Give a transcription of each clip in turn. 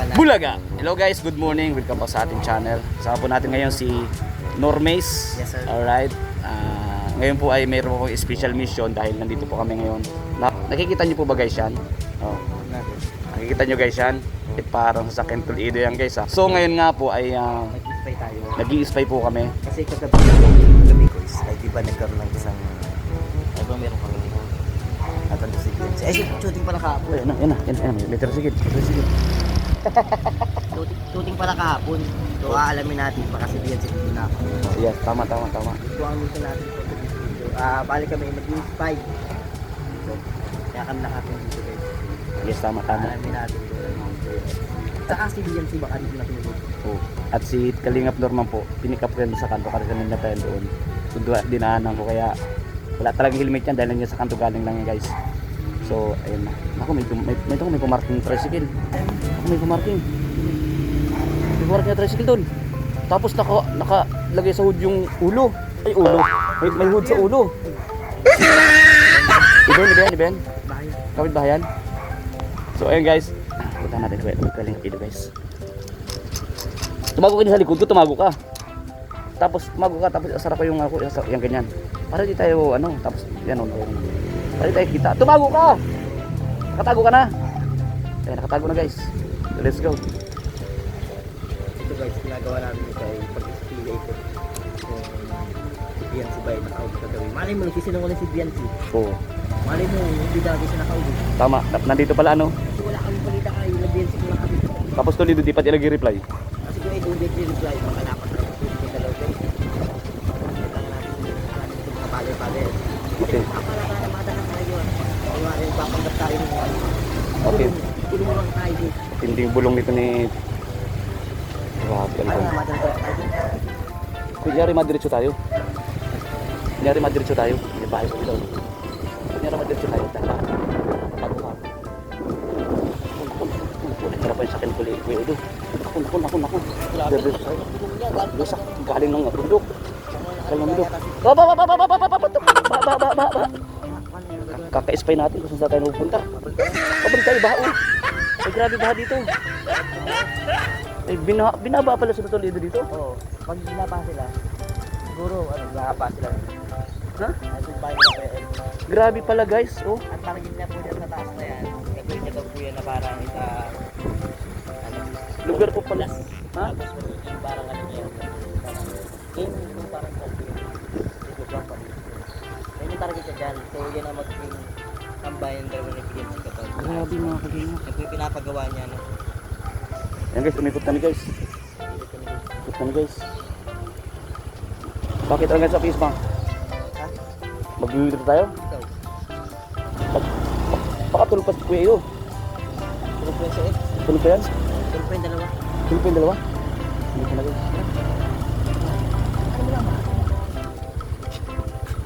Bulaga! Hello guys, good morning. Welcome po sa ating channel. Kasama po natin ngayon si Normace. Yes, sir. Alright. Ngayon po ay mayroon po special mission dahil nandito po kami ngayon. Nakikita niyo po ba guys yan? Oh. Nakikita niyo guys yan? Parang sa Ken Toledo yan guys ha. So ngayon nga po ay Nag-spy tayo. nag-i-spy po kami. Kasi kagabi ko is, ay di ba nagkaroon ng isang, ay ba meron kami natanda si Bianchi. Ay, shooting pala kahapon. Yan na. May tricycle. Shooting pala kahapon. So, aalamin natin baka si Bianchi dito na ako. Yes, tama. Ito ang mission natin for this video. Bali kami mag-spy. So, kaya kami nakapin dito guys. Yes, tama. Aalamin natin. Saka si Bianchi baka dito na pinulog. Oh. At si Kalingap Norman po, pinikap ko yan sa kanto kasi kanina tayo doon. So, dinaanan ko kaya wala talagang helmet yan dahil nandiyan sa kanto galing lang yan guys. So, ayun na. Ako, may pumarking tricycle. May pumarking na tricycle doon. Tapos nakalagay sa hood yung ulo. Ay, ulo. May hood sa ulo. Iben? Kapit bahayan. So, ayun guys. Punta natin. Kalingap dito guys. Tumago ka sa likod ko, tumago ka. Tapos asara ko yung ganyan. Para di tayo tapos yan para di tayo kita. Tumago ka. Nakatago ka na. Ayun, nakatago na guys. So, let's go. Ito guys, ginagawa namin ito ay pag-display ito. Si Bianchi ba ay nakauwi kagabi. Malay mo, nagsisinungaling si Bianchi. Oo. Malay mo, hindi dati siya nakauwi. Tama. Nandito pala Kasi wala kami balita kayo na Bianchi ko lang kami. Tapos Toledo di pa reply. Kasi kung ito hindi reply, baka dapat na ito yung dalaw guys. Kailangan natin yung mga bagay-bagay. Okay. Kapala na mata na tayo. Kaya rin papanggap tayo ng Okay. Tulungan lang tayo dito. Tinding bulong nito ni Grabe Ano nga mata na tayo? Kunyari madiretso tayo. Hindi ba ayos ito? Kunyari madiretso tayo. Bago ka. Nagkara pa yung sakin ko liit. Udo. Naku. Grabe. Lusak. Galing ng bundok. Kaka-spy natin kung saan tayo pupunta. Pabalik tayo baho. Ay grabe baha dito. Ay binaba pala sa Toledo dito. Oo. Pag binaba sila, siguro nakapa sila. Ha? Ay kung bahay nila kaya. Grabe pala guys. Oh. At parang hindi na po dyan sa taas na yan. Gagawin niya daw po yan na parang Lugar po pala. Ha? Tapos yung parang niya. Game yung parang dito lang pa. Yan yung target niya dyan. So yan ang magiging tambayan dalawa ni Bianchi kapag. Grabe mga kagina. Yan po yung pinapagawa niya. No? Yan guys, umikot kami guys. Umikot kami guys. Bakit ang guys sa face bank? Ha? Mag-uwito tayo? Ikaw. Baka tulog pa si Kuya Iyo. Tulog po yan sa X. Tulog pa yan? Tulog po yung dalawa. Tulog pa yung dalawa? Hindi ka na guys.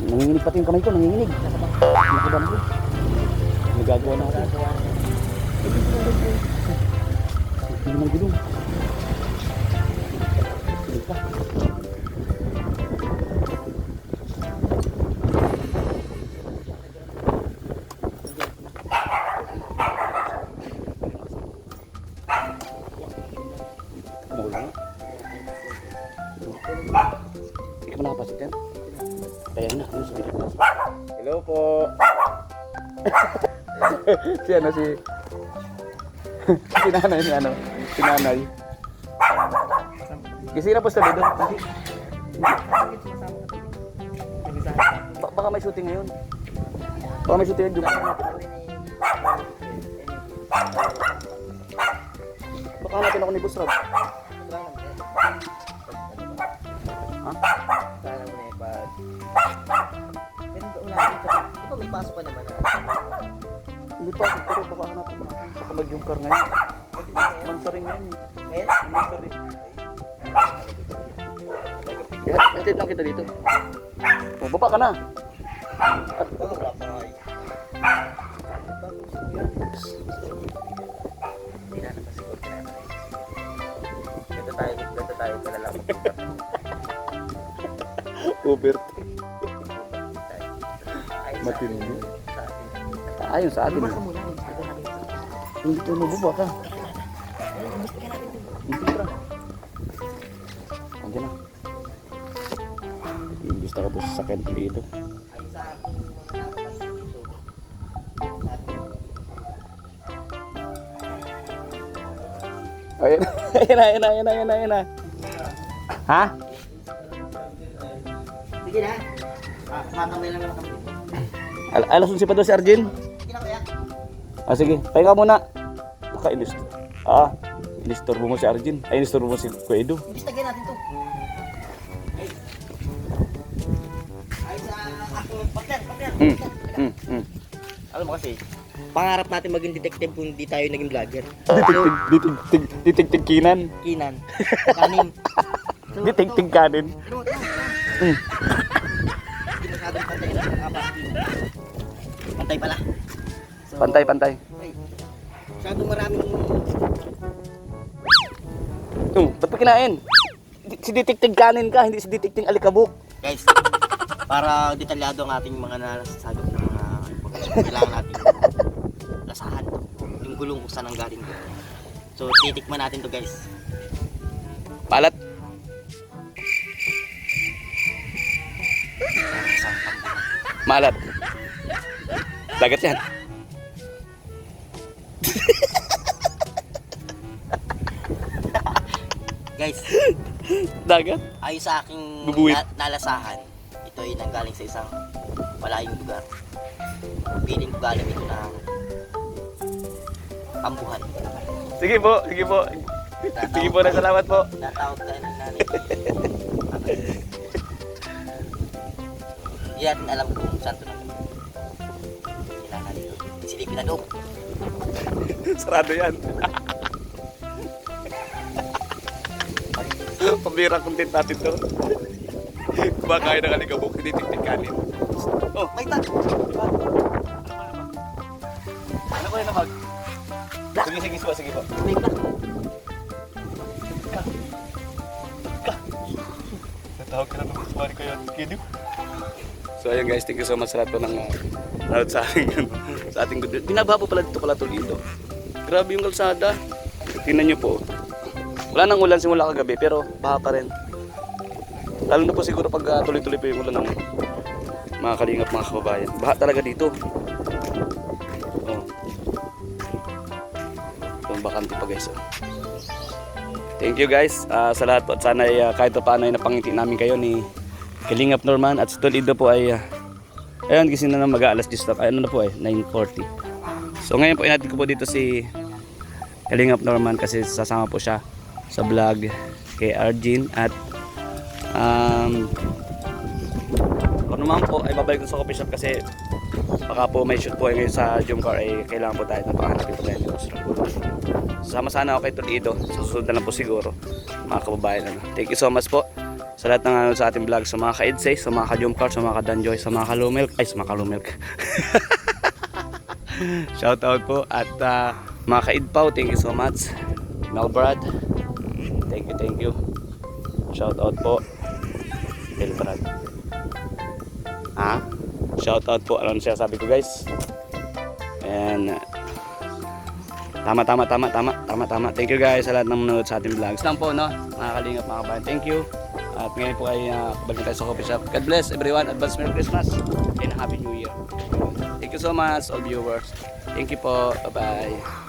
Nanginginig pati yung kamay ko, nanginginig. Nakabang ko. Nagagawa natin. Hindi na gulong. Tulog pa. Umulan. Hindi ka nakapasok yan? Kaya na, ano sabi ko? Hello po. Si nanay. Gising na po sa Toledo. Baka may shooting ngayon. Baka hanapin ako ni Boss Rob. Ha? Sana mo na ipag. Pero ito may pasok pa naman. Hindi pa, pero baka hanapin ako. Baka mag-jumper ngayon. Mansaring ngayon. Ngayon? Mansaring. Hatid lang kita dito. O, baba ka na. At, Wala pa nga eh. Hindi na nakasigod ka na. Ganda tayo pala lang. Uber. Matindi. Ayon sa atin. Bumaba ka muna. Hindi tayo mababa ka. Gusto ka natin ito. Hindi bro. Andiyan na. Imbis na ka po sa sakyan dito. Ay sa nakapasok dito. Ayun. Ayun na. Ha? Sige na. Matamay lang naman kami. Alas 11 pa doon si Arjun. Sige na kaya. Sige. Pahinga muna. Naka-ilistor. Ilistorbo mo si Arjun. Ay, ilistorbo mo si Kuya Edo. Imbis tagay natin to. Ay sa ako. Partner. Alam mo kasi, pangarap natin maging detective kung di tayo naging vlogger. Ditigtig kinan. Kinan. Kanin. Ditigtig kanin. Hindi masyadong pantay na. Pantay pala. So, Pantay. Ay, masyadong maraming... Ba't pa kinain? Si ditigtig kanin ka, hindi si ditigtig alikabok. Guys, para detalyado ang ating mga nasasagot ng mga kailangan natin lasahan to. Yung gulong kung saan ang galing to. So, titikman natin to guys. Palat. Malat. Dagat yan. Guys, Dagat. ayon sa aking Bubuwit. nalasahan, ito ay nanggaling sa isang malayong lugar. Piling ko galing ito ng Kambuhan. Sige po. Sige po, salamat po. Natawag tayo ng nanay. Hindi natin alam kung saan ito naman. Kailangan dito. Silipin na doon. Sarado yan. Pambira content natin to. Kumakain ng alikabok, hindi tiktik kanin. Oh, May tag! ano ko yun na mag? Sige po. May tag! Natawag ka na ng kumari ko yun. Kido. So ayun guys, thank you so much sa lahat po ng nanood sa ating good. Binaba po pala dito dito. Grabe yung kalsada. Tingnan nyo po. Wala nang ulan simula kagabi pero baha pa rin. Lalo na po siguro pag tuloy-tuloy po yung ulan ng mga kalingap, mga kababayan. Baha talaga dito. Oh. Ito bakante pa guys. Oh. Thank you guys sa lahat po at sana ay kahit paano ay napangiti namin kayo ni Kalingap Norman at si Tol Ido po ay ayun gising na ng mag-aalas 10 ay ano na po 9:40. So ngayon po inatin ko po dito si Kalingap Norman kasi sasama po siya sa vlog kay Arjun at kung naman po ay babalik ko sa coffee shop kasi baka po may shoot po ngayon sa Jumcar ay kailangan po tayo na pahanapin po tayo ng sama sana ako kay Tol Ido susunod na lang po siguro mga kababayan. Thank you so much po sa lahat ng sa ating vlog, sa mga ka-Edsay, sa mga ka-Jumcar, sa mga ka-Danjoy, sa mga ka-Lumilk, ay sa mga ka-Lumilk. Shout out po at mga ka-Idpaw, thank you so much. Melbrad, thank you. Shout out po. Melbrad. Shout out po. Ano siya sabi ko guys? And tama. Thank you guys sa lahat ng manood sa ating vlogs. Lang po no, mga kalingap, mga kabayan. Thank you. At ngayon po ay balik tayo sa coffee shop. God bless everyone. Advance Merry Christmas and Happy New Year. Thank you so much all viewers. Thank you po. Bye-bye.